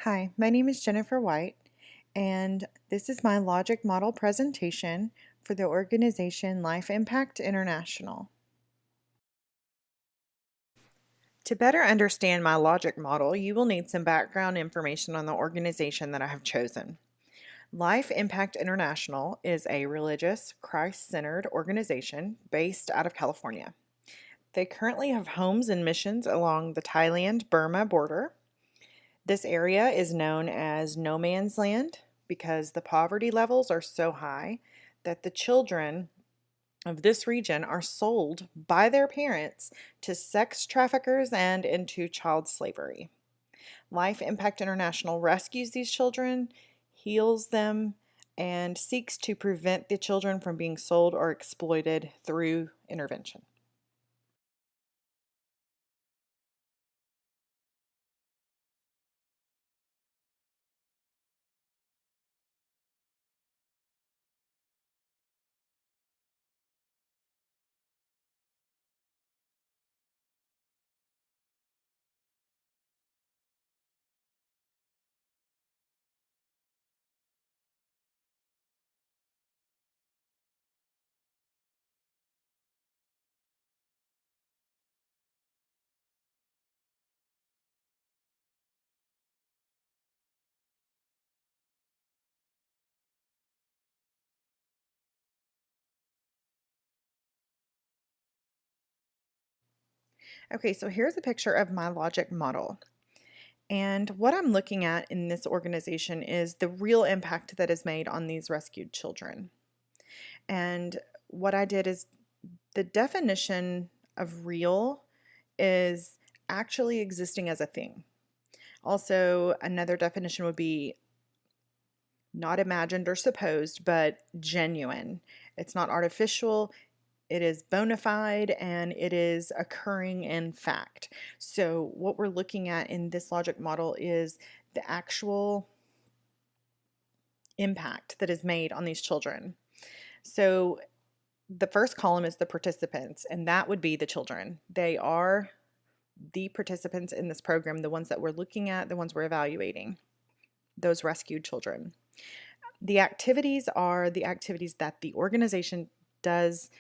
Hi, my name is Jennifer White, and this is my logic model presentation for the organization Life Impact International. To better understand my logic model, you will need some background information on the organization that I have chosen. Life Impact International is a religious, Christ-centered organization based out of California. They currently have homes and missions along the Thailand-Burma border. This area is known as no man's land because the poverty levels are so high that the children of this region are sold by their parents to sex traffickers and into child slavery. Life Impact International rescues these children, heals them, and seeks to prevent the children from being sold or exploited through intervention. Okay, so here's a picture of my logic model. And what I'm looking at in this organization is the real impact that is made on these rescued children. And what I did is the definition of real is actually existing as a thing. Also, another definition would be not imagined or supposed, but genuine. It's not artificial, it is bona fide, and it is occurring in fact. So what we're looking at in this logic model is the actual impact that is made on these children. So the first column is the participants, and that would be the children. They are the participants in this program, the ones that we're looking at, the ones we're evaluating, those rescued children. The activities are the activities that the organization does,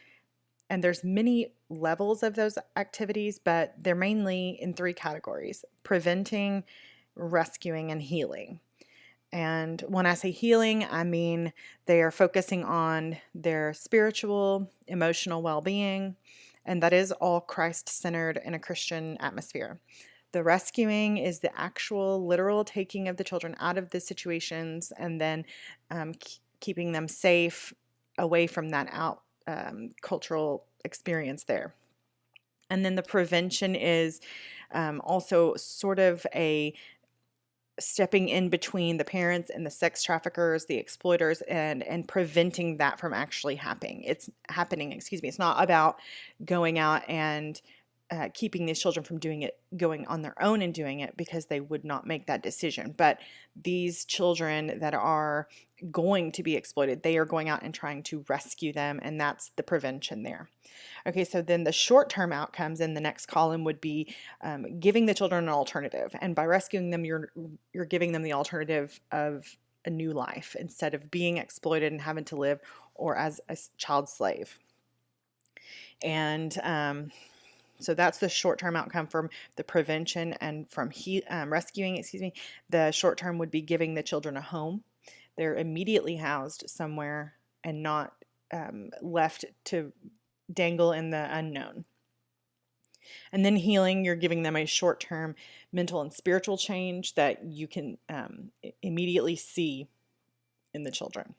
and there's many levels of those activities, but they're mainly in three categories: preventing, rescuing, and healing. And when I say healing, I mean they are focusing on their spiritual, emotional well-being, and that is all Christ-centered in a Christian atmosphere. The rescuing is the actual literal taking of the children out of the situations and then keeping them safe away from that cultural experience there. And then the prevention is also sort of a stepping in between the parents and the sex traffickers, the exploiters, and preventing that from actually happening. It's not about going out and keeping these children from going on their own and doing it, because they would not make that decision. But these children that are going to be exploited, they are going out and trying to rescue them, and that's the prevention there. Okay, so then the short-term outcomes in the next column would be giving the children an alternative, and by rescuing them, you're giving them the alternative of a new life instead of being exploited and having to live or as a child slave. And so that's the short-term outcome from the prevention and from rescuing, excuse me. The short-term would be giving the children a home. They're immediately housed somewhere and not left to dangle in the unknown. And then healing, you're giving them a short-term mental and spiritual change that you can immediately see in the children.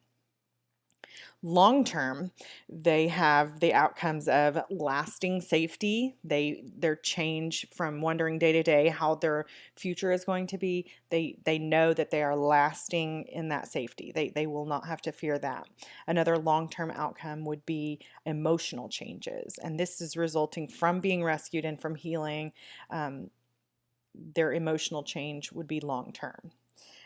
Long term, they have the outcomes of lasting safety. Their change from wondering day to day how their future is going to be. They know that they are lasting in that safety. They will not have to fear that. Another long-term outcome would be emotional changes, and this is resulting from being rescued and from healing. Their emotional change would be long term.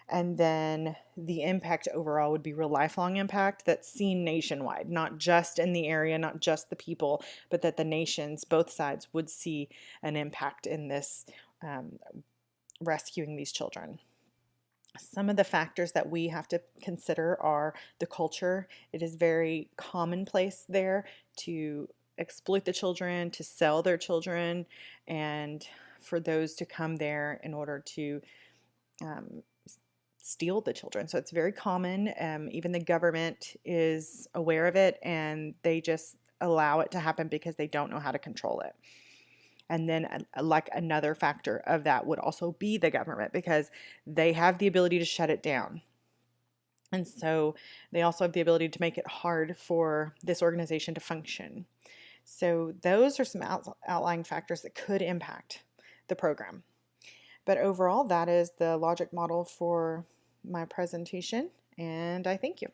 And then the impact overall would be real lifelong impact that's seen nationwide, not just in the area, not just the people, but that the nations, both sides, would see an impact in this rescuing these children. Some of the factors that we have to consider are the culture. It is very commonplace there to exploit the children, to sell their children, and for those to come there in order to um, steal the children. So it's very common. Even the government is aware of it, and they just allow it to happen because they don't know how to control it. And then, like another factor of that would also be the government because they have the ability to shut it down. And so they also have the ability to make it hard for this organization to function. So those are some outlying factors that could impact the program. But overall, that is the logic model for my presentation, and I thank you.